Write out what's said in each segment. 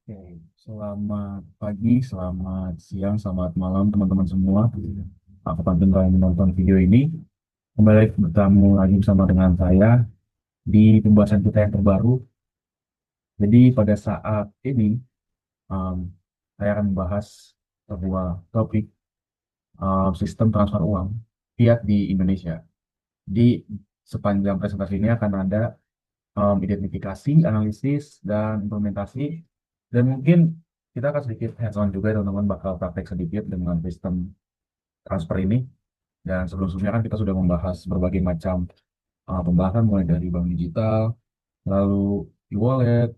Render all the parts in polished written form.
Oke, selamat pagi, selamat siang, selamat malam teman-teman semua. Aku Panten telah menonton video ini. Kembali bertemu lagi bersama dengan saya di pembahasan kita yang terbaru. Jadi pada saat ini um, saya akan membahas sebuah topik sistem transfer uang fiat di Indonesia. Di sepanjang presentasi ini akan ada identifikasi, analisis, dan implementasi. Dan mungkin kita akan sedikit hands-on juga, teman-teman bakal praktek sedikit dengan sistem transfer ini. Dan sebelum-sebelumnya kan kita sudah membahas berbagai macam pembahasan mulai dari bank digital, lalu e-wallet,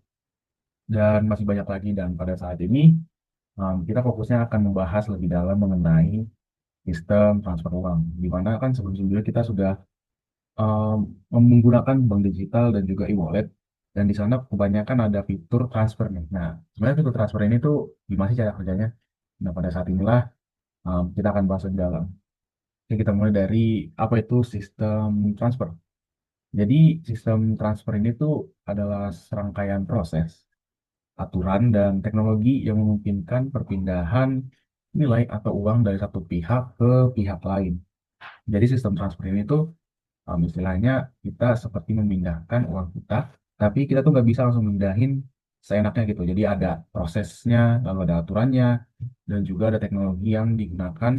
dan masih banyak lagi. Dan pada saat ini kita fokusnya akan membahas lebih dalam mengenai sistem transfer uang. Di mana kan sebelum-sebelumnya kita sudah um, menggunakan bank digital dan juga e-wallet. Dan di sana kebanyakan ada fitur transfer nih. Nah, sebenarnya fitur transfer ini tuh gimana sih cara kerjanya? Nah, pada saat inilah kita akan bahas lebih dalam. Oke, kita mulai dari apa itu sistem transfer. Jadi, sistem transfer ini tuh adalah serangkaian proses, aturan, dan teknologi yang memungkinkan perpindahan nilai atau uang dari satu pihak ke pihak lain. Jadi, sistem transfer ini tuh istilahnya kita seperti memindahkan uang kita, tapi kita tuh nggak bisa langsung mindahin seenaknya gitu. Jadi ada prosesnya, lalu ada aturannya, dan juga ada teknologi yang digunakan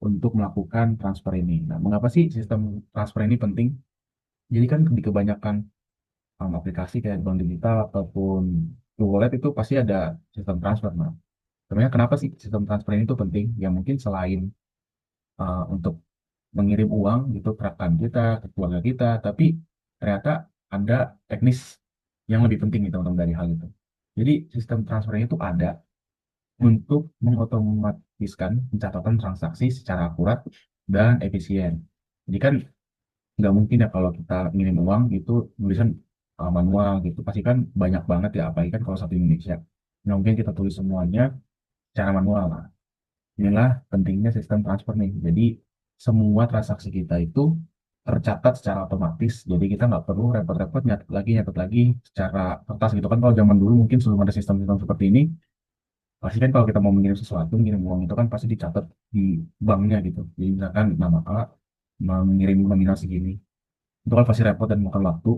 untuk melakukan transfer ini. Nah, mengapa sih sistem transfer ini penting? Jadi kan di kebanyakan aplikasi kayak bank digital ataupun e-wallet itu pasti ada sistem transfer. Nah, sebenarnya kenapa sih sistem transfer ini tuh penting? Ya mungkin selain untuk mengirim uang gitu ke rekan kita, ke keluarga kita, tapi ternyata ada teknis yang lebih penting nih teman-teman dari hal itu. Jadi sistem transfer ini tuh ada untuk mengotomatiskan pencatatan transaksi secara akurat dan efisien. Jadi kan nggak mungkin ya kalau kita ngirim uang gitu tulisan manual gitu, pasti kan banyak banget ya, apalagi kan kalau satu Indonesia. Nggak mungkin kita tulis semuanya secara manual. Nah, inilah pentingnya sistem transfer nih. Jadi semua transaksi kita itu tercatat secara otomatis. Jadi kita nggak perlu repot-repot nyatet lagi secara kertas gitu kan. Kalau zaman dulu mungkin sebelum ada sistem-sistem seperti ini, pasti kan kalau kita mau mengirim sesuatu, mengirim uang itu kan pasti dicatat di banknya gitu. Jadi misalkan nama A mengirim nominal segini, itu kan pasti repot dan makan waktu.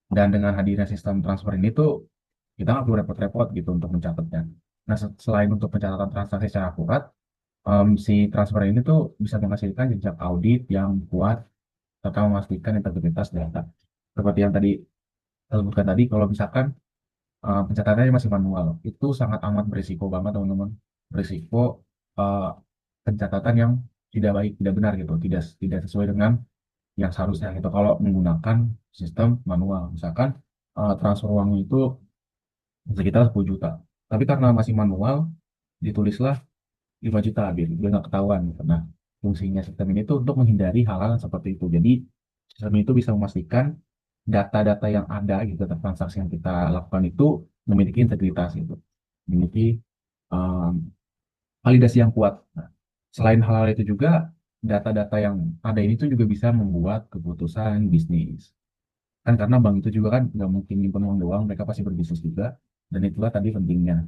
Dan dengan hadirnya sistem transfer ini tuh kita nggak perlu repot-repot gitu untuk mencatatnya. Nah, selain untuk pencatatan transaksi secara akurat, si transfer ini tuh bisa menghasilkan jejak audit yang kuat serta memastikan integritas data. Seperti yang tadi saya sebutkan tadi, kalau misalkan pencatatannya masih manual, itu sangat amat berisiko banget teman-teman. Berisiko uh, pencatatan yang tidak baik, tidak benar gitu, tidak tidak sesuai dengan yang seharusnya gitu. Kalau menggunakan sistem manual, misalkan transfer uang itu sekitar 10 juta, tapi karena masih manual, ditulislah 5 juta biar nggak ketahuan gitu. Nah, fungsinya sistem ini tuh untuk menghindari hal-hal seperti itu. Jadi sistem itu bisa memastikan data-data yang ada gitu, data transaksi yang kita lakukan itu memiliki integritas gitu, memiliki um, validasi yang kuat. Nah, selain hal-hal itu juga data-data yang ada ini tuh juga bisa membuat keputusan bisnis. Kan karena bank itu juga kan nggak mungkin nyimpen uang doang, mereka pasti berbisnis juga. Dan itulah tadi pentingnya.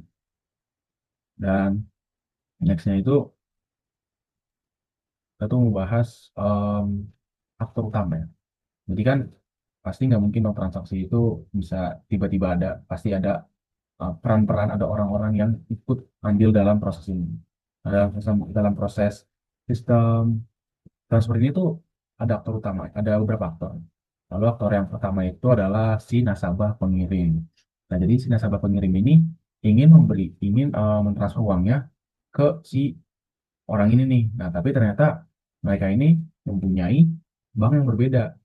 Dan nextnya itu kita tuh membahas um, aktor utama ya. Jadi kan pasti nggak mungkin dong transaksi itu bisa tiba-tiba ada, pasti ada peran-peran, ada orang-orang yang ikut andil dalam proses ini. Dalam proses sistem transfer ini tuh ada aktor utama, ada beberapa aktor. Lalu aktor yang pertama itu adalah si nasabah pengirim. Nah, jadi si nasabah pengirim ini ingin mentransfer uangnya ke si orang ini nih. Nah, tapi ternyata mereka ini mempunyai bank yang berbeda.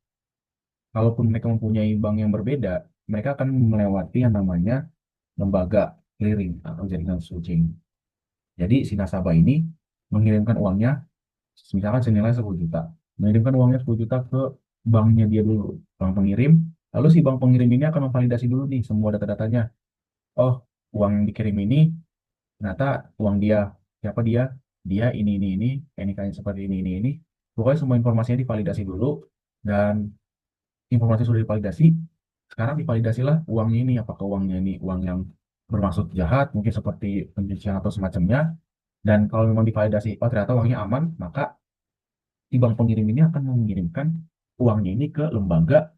Kalaupun mereka mempunyai bank yang berbeda, mereka akan melewati yang namanya lembaga clearing atau jaringan switching. Jadi si nasabah ini mengirimkan uangnya, misalkan senilai 10 juta. Mengirimkan uangnya 10 juta ke banknya dia dulu, bank pengirim. Lalu si bank pengirim ini akan memvalidasi dulu nih semua data-datanya. Oh, uang yang dikirim ini ternyata uang dia. Siapa dia? Dia ini, NIK-nya seperti ini. Pokoknya semua informasinya divalidasi dulu, dan informasi sudah divalidasi, sekarang divalidasilah uangnya ini, apakah uangnya ini uang yang bermaksud jahat, mungkin seperti pencucian atau semacamnya. Dan kalau memang divalidasi, oh ternyata uangnya aman, maka si bank pengirim ini akan mengirimkan uangnya ini ke lembaga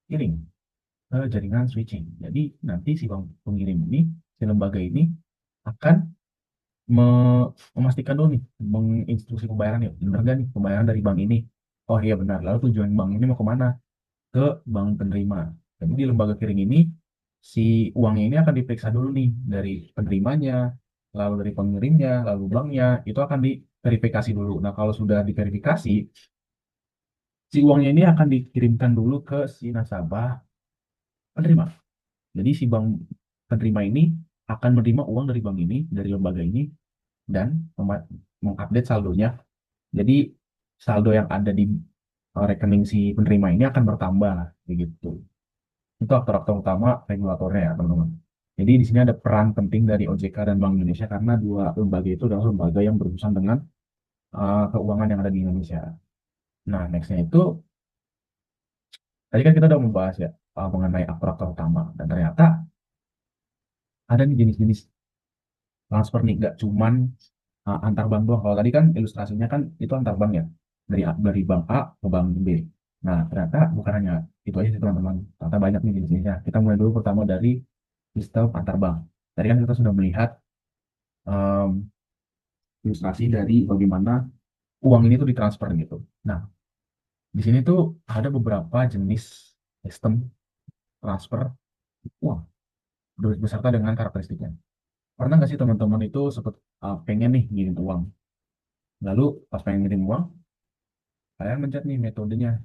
kirim, ke jaringan switching. Jadi nanti si bank pengirim ini, si lembaga ini akan memastikan dulu nih, menginstruksi pembayaran ya, benar nggak nih pembayaran dari bank ini? Oh iya benar. Lalu tujuan bank ini mau kemana? Ke bank penerima. Jadi di lembaga kirim ini, si uangnya ini akan diperiksa dulu nih dari penerimanya, lalu dari pengirimnya, lalu banknya, itu akan diverifikasi dulu. Nah kalau sudah diverifikasi, si uangnya ini akan dikirimkan dulu ke si nasabah penerima. Jadi si bank penerima ini akan menerima uang dari bank ini, dari lembaga ini, dan mengupdate saldonya. Jadi saldo yang ada di rekening si penerima ini akan bertambah, begitu. Itu aktor-aktor utama regulatornya ya, teman-teman. Jadi di sini ada peran penting dari OJK dan Bank Indonesia karena dua lembaga itu adalah lembaga yang berurusan dengan keuangan yang ada di Indonesia. Nah, nextnya itu, tadi kan kita udah membahas ya mengenai aktor-aktor utama. Dan ternyata ada nih jenis-jenis transfer nih, nggak cuman antar bank doang. Kalau tadi kan ilustrasinya kan itu antar bank ya, dari bank A ke bank B. Nah, ternyata bukan hanya itu aja sih teman-teman. Ternyata banyak nih jenisnya. Kita mulai dulu pertama dari sistem antar bank. Tadi kan kita sudah melihat em, ilustrasi dari bagaimana uang ini tuh ditransfer gitu. Nah, di sini tuh ada beberapa jenis sistem transfer uang beserta dengan karakteristiknya. Pernah nggak sih teman-teman itu sempat pengen nih ngirim uang? Lalu pas pengen ngirim uang, kalian mencet nih metodenya,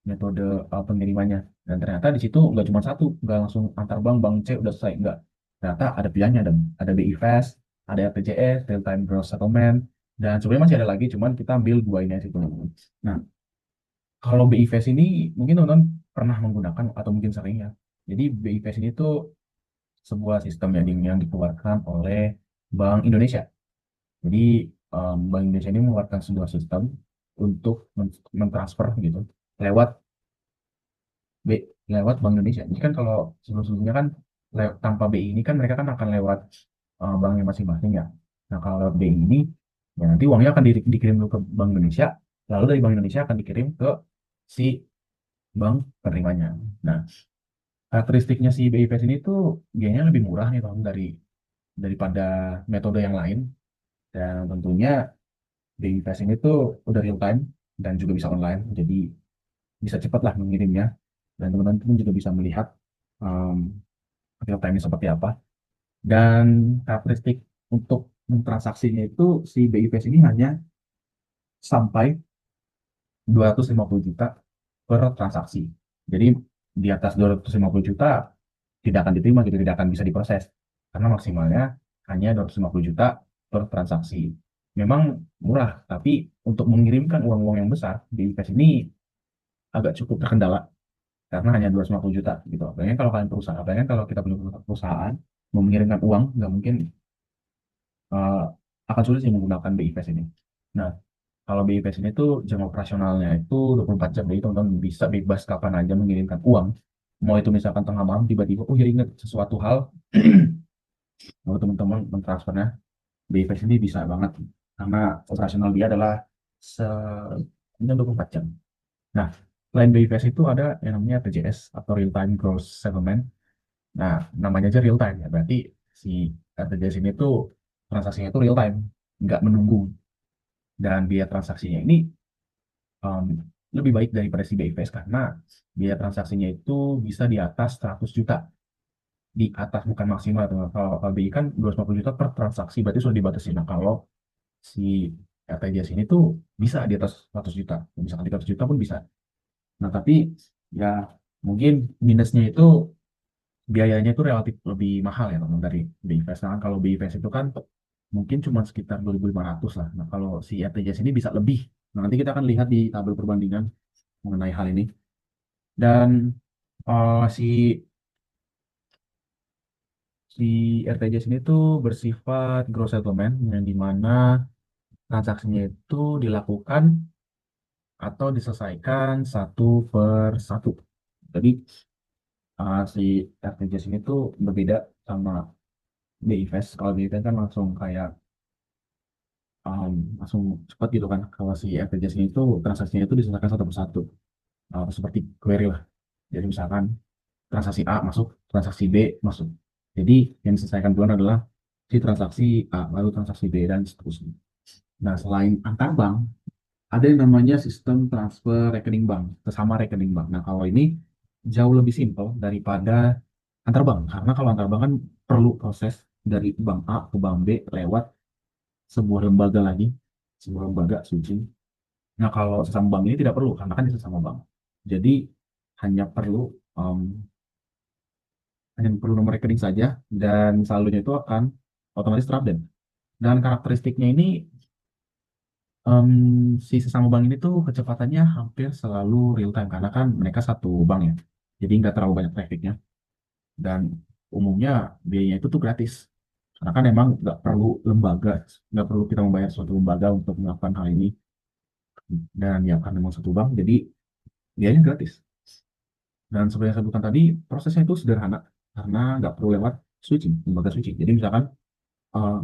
metode pengirimannya. Dan ternyata di situ nggak cuma satu, nggak langsung antar bank, bank C udah selesai, nggak. Ternyata ada pilihannya, ada BI Fast, ada RTGS, Real Time Gross Settlement, dan sebenarnya masih ada lagi, cuman kita ambil dua ini aja teman-teman. Nah, kalau BI Fast ini mungkin teman-teman pernah menggunakan atau mungkin sering ya. Jadi BI Fast ini tuh sebuah sistem yang dikeluarkan oleh Bank Indonesia. Jadi Bank Indonesia ini mengeluarkan sebuah sistem untuk mentransfer gitu lewat B, lewat Bank Indonesia. Ini kan kalau sebelum-sebelumnya kan tanpa BI ini kan mereka kan akan lewat banknya masing-masing ya. Nah kalau lewat BI ini ya nanti uangnya akan dikirim dulu ke Bank Indonesia, lalu dari Bank Indonesia akan dikirim ke si bank penerimanya. Nah karakteristiknya si BI Fast ini tuh biayanya lebih murah nih bang daripada metode yang lain, dan tentunya BI Fast ini tuh udah real time dan juga bisa online, jadi bisa cepat lah mengirimnya, dan teman-teman pun juga bisa melihat um, real time seperti apa. Dan karakteristik untuk transaksinya itu si BI Fast ini hanya sampai 250 juta per transaksi. Jadi di atas 250 juta tidak akan diterima gitu, tidak akan bisa diproses karena maksimalnya hanya 250 juta per transaksi. Memang murah, tapi untuk mengirimkan uang-uang yang besar di Fast ini agak cukup terkendala karena hanya 250 juta gitu. Apalagi kalau kalian perusahaan, apalagi kalau kita punya perusahaan mau mengirimkan uang, nggak mungkin eh, akan sulit sih menggunakan BI Fast ini. Nah, kalau BI Fast ini tuh jam operasionalnya itu 24 jam, jadi teman-teman bisa bebas kapan aja mengirimkan uang. Mau itu misalkan tengah malam tiba-tiba, oh ya ingat sesuatu hal, lalu teman-teman mentransfernya, BI Fast ini bisa banget karena operasional dia adalah se 24 jam. Nah, selain BI Fast itu ada yang namanya TJS atau Real Time Gross Settlement. Nah, namanya aja real time ya, berarti si RTGS ini tuh transaksinya itu real time, nggak menunggu. Dan biaya transaksinya ini um, lebih baik daripada si BIPS karena biaya transaksinya itu bisa di atas 100 juta. Di atas, bukan maksimal. Kalau BI kan 250 juta per transaksi, berarti sudah dibatasi. Nah, kalau si RTGS ini tuh bisa di atas 100 juta. Misalkan 300 juta pun bisa. Nah, tapi ya mungkin minusnya itu biayanya itu relatif lebih mahal ya teman dari BIPS. Nah, kalau BIPS itu kan mungkin cuma sekitar 2.500 lah. Nah, kalau si RTGS ini bisa lebih. Nah, nanti kita akan lihat di tabel perbandingan mengenai hal ini. Dan si si RTGS ini tuh bersifat gross settlement yang dimana transaksinya itu dilakukan atau diselesaikan satu per satu. Jadi si RTGS ini tuh berbeda sama BI Fast. Kalau BI Fast kan langsung kayak langsung cepat gitu kan. Kalau si FTJS itu transaksinya itu diselesaikan satu persatu. Seperti query lah. Jadi misalkan transaksi A masuk, transaksi B masuk. Jadi yang diselesaikan duluan adalah si transaksi A, lalu transaksi B dan seterusnya. Nah, selain antar bank, ada yang namanya sistem transfer rekening bank, sesama rekening bank. Nah, kalau ini jauh lebih simpel daripada antar bank, karena kalau antar bank kan perlu proses dari bank A ke bank B lewat sebuah lembaga lagi, sebuah lembaga switching. Nah, kalau sesama bank ini tidak perlu, karena kan ini sesama bank. Jadi, hanya perlu um, hanya perlu nomor rekening saja, dan saldonya itu akan otomatis terupdate. Dan karakteristiknya ini, si sesama bank ini tuh kecepatannya hampir selalu real time, karena kan mereka satu bank ya. Jadi nggak terlalu banyak trafficnya. Dan umumnya biayanya itu tuh gratis. Karena kan emang nggak perlu lembaga, nggak perlu kita membayar suatu lembaga untuk melakukan hal ini. Dan ya kan memang satu bank, jadi biayanya gratis. Dan seperti yang saya sebutkan tadi, prosesnya itu sederhana karena nggak perlu lewat switching, lembaga switching. Jadi misalkan eh,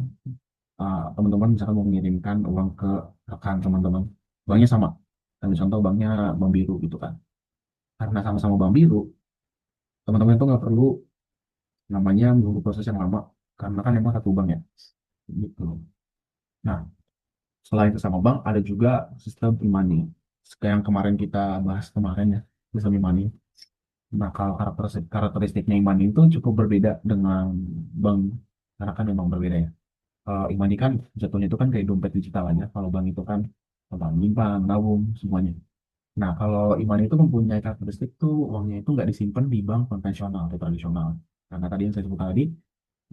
teman-teman misalkan mau mengirimkan uang ke rekan teman-teman, banknya sama. Dan contoh banknya Bank Biru gitu kan. Karena sama-sama Bank Biru, teman-teman itu nggak perlu namanya menunggu proses yang lama karena kan emang satu bank ya. Gitu. Nah, selain sesama bank, ada juga sistem e-money. Kayak yang kemarin kita bahas kemarin ya, sistem e-money. Nah, kalau karakteristiknya e-money itu cukup berbeda dengan bank, karena kan memang berbeda ya. E-money kan jatuhnya itu kan kayak dompet digital aja. Kalau bank itu kan bank nyimpan, nabung, semuanya. Nah, kalau e-money itu mempunyai karakteristik tuh uangnya itu nggak disimpan di bank konvensional atau tradisional. Karena tadi yang saya sebut tadi,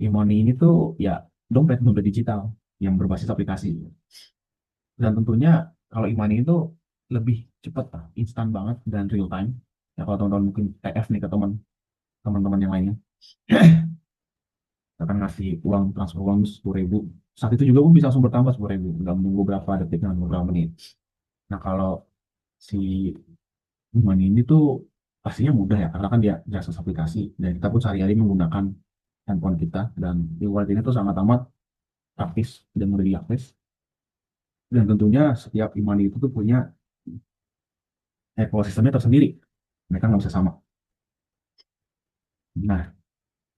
e-money ini tuh ya dompet digital yang berbasis aplikasi. Dan tentunya kalau e-money itu lebih cepat, instan banget dan real time. Ya kalau teman-teman mungkin TF nih ke teman-teman yang lainnya, akan ngasih uang transfer uang 10.000. Saat itu juga pun bisa langsung bertambah 10.000, nggak menunggu berapa detik dan beberapa menit. Nah kalau si e-money ini tuh pastinya mudah ya, karena kan dia jasa aplikasi dan kita pun sehari-hari menggunakan handphone kita, dan di wallet ini tuh sangat amat praktis dan mudah diakses. Dan tentunya setiap e-money itu tuh punya ekosistemnya tersendiri. Mereka nggak bisa sama. Nah,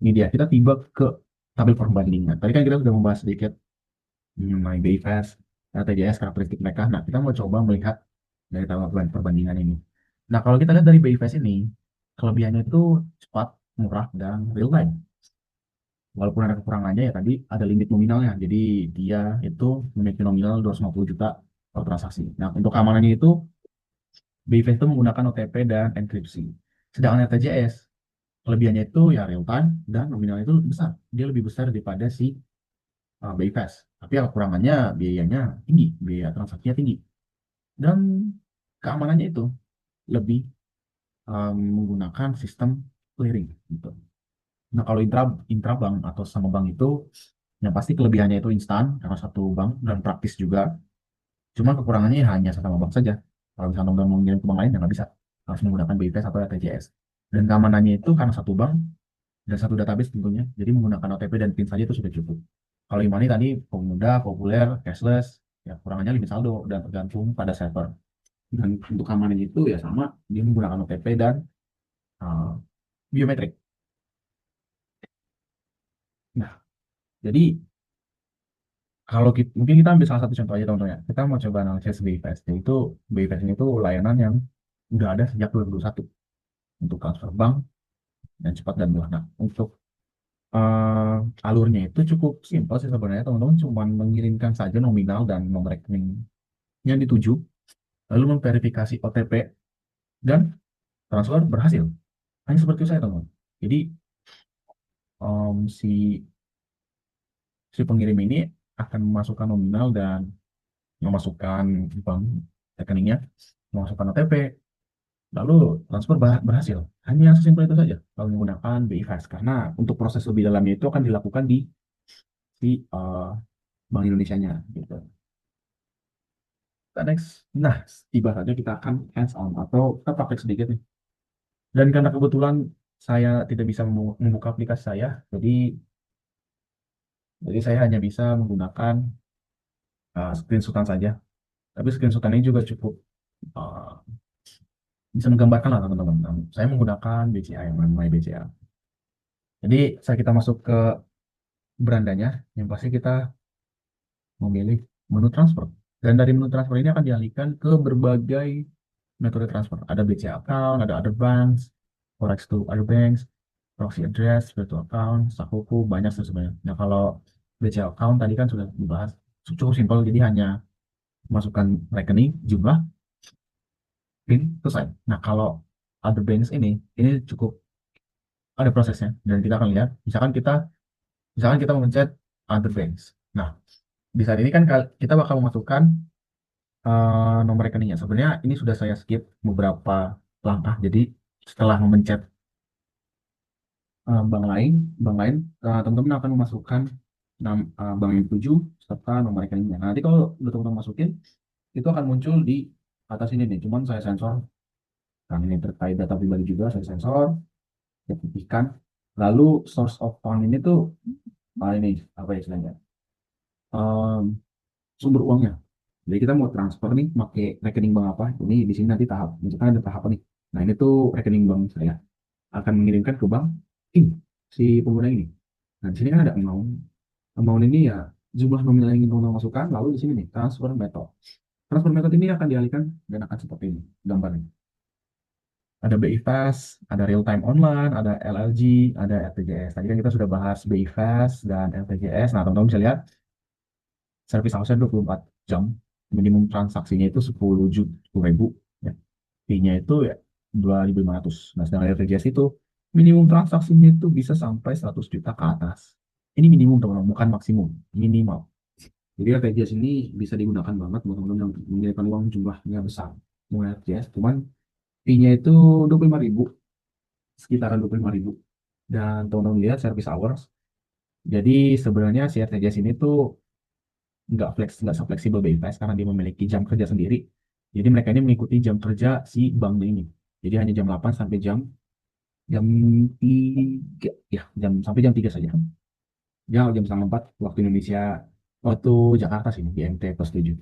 ini dia. Kita tiba ke tabel perbandingan. Tadi kan kita sudah membahas sedikit mengenai BIFAS, TJS, karakteristik mereka. Nah, kita mau coba melihat dari tabel perbandingan ini. Nah, kalau kita lihat dari BIFAS ini, kelebihannya itu cepat, murah, dan real time. Walaupun ada kekurangannya ya tadi ada limit nominalnya. Jadi dia itu memiliki nominal 250 juta per transaksi. Nah, untuk keamanannya itu BIFAS itu menggunakan OTP dan enkripsi. Sedangkan RTJS kelebihannya itu ya real time dan nominalnya itu lebih besar. Dia lebih besar daripada si BI Fast. Tapi ya kekurangannya biayanya tinggi, biaya transaksinya tinggi. Dan keamanannya itu lebih menggunakan sistem clearing gitu. Nah, kalau intrabank atau sama bank itu yang pasti kelebihannya itu instan karena satu bank dan praktis juga. Cuma kekurangannya ya hanya sama bank saja. Kalau misalnya teman mau mengirim ke bank lain ya nggak bisa. Harus menggunakan BIFAS atau RTGS. Dan keamanannya itu karena satu bank dan satu database tentunya. Jadi menggunakan OTP dan PIN saja itu sudah cukup. Kalau Imani tadi pemuda, populer, cashless, ya kurangannya limit saldo dan tergantung pada server. Dan untuk keamanan itu ya sama, dia menggunakan OTP dan uh, biometrik. Nah, jadi kalau kita, mungkin kita ambil salah satu contoh aja teman-teman ya. Kita mau coba analisis BIFAS. Yaitu BIFAS ini tuh layanan yang udah ada sejak 2021 untuk transfer bank dan cepat dan murah. Nah, untuk alurnya itu cukup simpel sih sebenarnya teman-teman, cuma mengirimkan saja nominal dan nomor rekening yang dituju, lalu memverifikasi OTP dan transfer berhasil. Hanya seperti itu saya teman. Jadi si pengirim ini akan memasukkan nominal dan memasukkan bank rekeningnya, memasukkan OTP, lalu transfer berhasil. Hanya sesimpel itu saja kalau menggunakan BI Fast, karena untuk proses lebih dalamnya itu akan dilakukan di si Bank Indonesia-nya gitu. Kita next. Nah, tiba saja kita akan hands on atau kita praktek sedikit nih. Dan karena kebetulan saya tidak bisa membuka aplikasi saya, jadi Jadi saya hanya bisa menggunakan screenshotan saja. Tapi screenshotan ini juga cukup uh, bisa menggambarkan lah teman-teman. Nah, saya menggunakan BCA yang namanya BCA. Jadi saat kita masuk ke berandanya, yang pasti kita memilih menu transfer. Dan dari menu transfer ini akan dialihkan ke berbagai metode transfer. Ada BCA account, ada other banks, forex to other banks, proxy address, virtual account, Sakuku, banyak sebenarnya. Nah, kalau BCA account tadi kan sudah dibahas, cukup simpel, jadi hanya masukkan rekening, jumlah, PIN, selesai. Nah, kalau other banks ini cukup ada prosesnya. Dan kita akan lihat, misalkan kita memencet other banks. Nah, di saat ini kan kita bakal memasukkan nomor rekeningnya. Sebenarnya ini sudah saya skip beberapa langkah. Jadi setelah memencet bank lain, teman-teman akan memasukkan bank yang dituju serta nomor rekeningnya. Nah, nanti kalau udah teman-teman masukin, itu akan muncul di atas ini nih. Cuman saya sensor, karena ini terkait data pribadi juga, saya sensor, saya putihkan. Lalu source of fund ini tuh, ini apa ya istilahnya? Em, Sumber uangnya. Jadi kita mau transfer nih, pakai rekening bank apa? Ini di sini nanti tahap, misalkan ada tahap apa nih. Nah, ini tuh rekening bank saya akan mengirimkan ke bank ini si pengguna ini. Nah, di sini kan ada amount. Amount ini ya jumlah nominal yang ingin pengguna masukkan. Lalu di sini nih transfer method. Transfer method ini akan dialihkan dan akan seperti ini gambarnya. Ada BI Fast, ada real time online, ada LLG, ada RTGS. Tadi kan kita sudah bahas BI Fast dan RTGS. Nah, teman-teman bisa lihat service hours-nya 24 jam. Minimum transaksinya itu 10.000. Ya. Fee-nya itu ya 2.500. Nah, sedangkan RTGS itu minimum transaksinya itu bisa sampai 100 juta ke atas. Ini minimum teman-teman, bukan maksimum, minimal. Jadi RTGS ini bisa digunakan banget buat teman-teman yang menyediakan uang jumlahnya besar. Mulai RTGS, cuman fee-nya itu 25.000, sekitaran 25.000. Dan teman-teman lihat service hours. Jadi sebenarnya si RTGS ini tuh nggak fleksibel BIPS karena dia memiliki jam kerja sendiri. Jadi mereka ini mengikuti jam kerja si banknya ini. Jadi hanya jam 8 sampai jam jam 3 ya, sampai jam 3 saja. Ya, jam setengah 4 waktu Indonesia, waktu Jakarta sini GMT +7.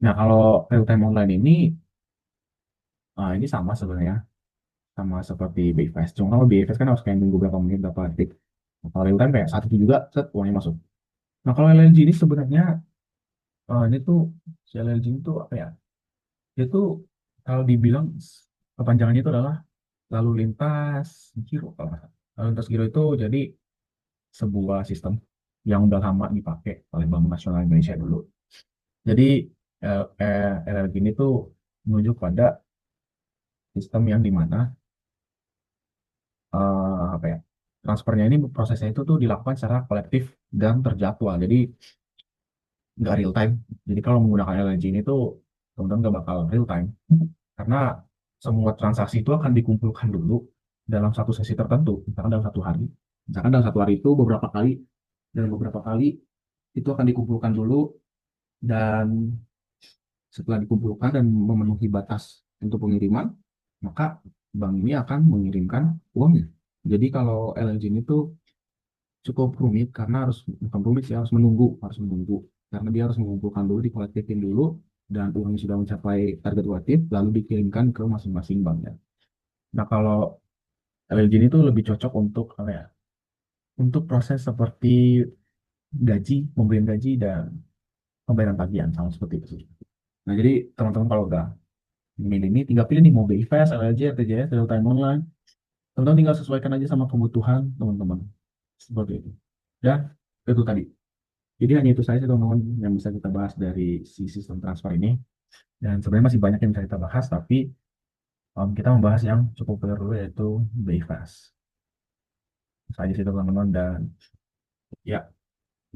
Nah, kalau real time online ini sama sebenarnya, sama seperti BIPS. Cuma kalau BIPS kan harus kayak nunggu berapa menit, berapa detik. Nah, kalau real time kayak saat itu juga set uangnya masuk. Nah, kalau LLG ini sebenarnya ini tuh si LLG itu apa ya? Dia tuh kalau dibilang kepanjangannya itu adalah lalu lintas giro kalau nggak salah. Lalu lintas giro itu jadi sebuah sistem yang udah lama dipakai oleh Bank Nasional Indonesia dulu. Jadi LLG ini tuh menuju pada sistem yang dimana apa ya, transfernya ini prosesnya itu tuh dilakukan secara kolektif dan terjadwal. Jadi nggak real time. Jadi kalau menggunakan LNG ini tuh teman-teman nggak bakal real time karena semua transaksi itu akan dikumpulkan dulu dalam satu sesi tertentu, misalkan dalam satu hari. Misalkan dalam satu hari itu beberapa kali, dan beberapa kali itu akan dikumpulkan dulu, dan setelah dikumpulkan dan memenuhi batas untuk pengiriman, maka bank ini akan mengirimkan uangnya. Jadi kalau LNG ini tuh cukup rumit karena bukan rumit sih, harus menunggu karena dia harus mengumpulkan dulu, dikolektifin dulu, dan uangnya sudah mencapai target wajib lalu dikirimkan ke masing-masing banknya. Nah, kalau LNG ini tuh lebih cocok untuk apa ya, untuk proses seperti pemberian gaji dan pembayaran tagihan, sama seperti itu sih. Nah, jadi teman-teman kalau udah milih ini tinggal pilih nih mau BI Fast, LNG, RTGS, real time online. Teman-teman tinggal sesuaikan aja sama kebutuhan teman-teman, seperti itu. Dan itu tadi. Jadi hanya itu saja teman-teman yang bisa kita bahas dari si sistem transfer ini. Dan sebenarnya masih banyak yang bisa kita bahas, tapi kita membahas yang cukup populer dulu yaitu BIFAS. Saja sih teman-teman, dan ya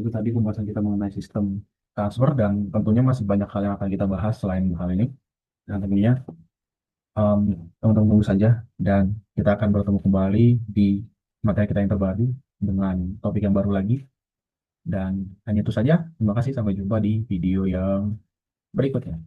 itu tadi pembahasan kita mengenai sistem transfer, dan tentunya masih banyak hal yang akan kita bahas selain hal ini. Dan tentunya em, teman-teman tunggu saja, dan kita akan bertemu kembali di materi kita yang terbaru dengan topik yang baru lagi. Dan hanya itu saja. Terima kasih, sampai jumpa di video yang berikutnya.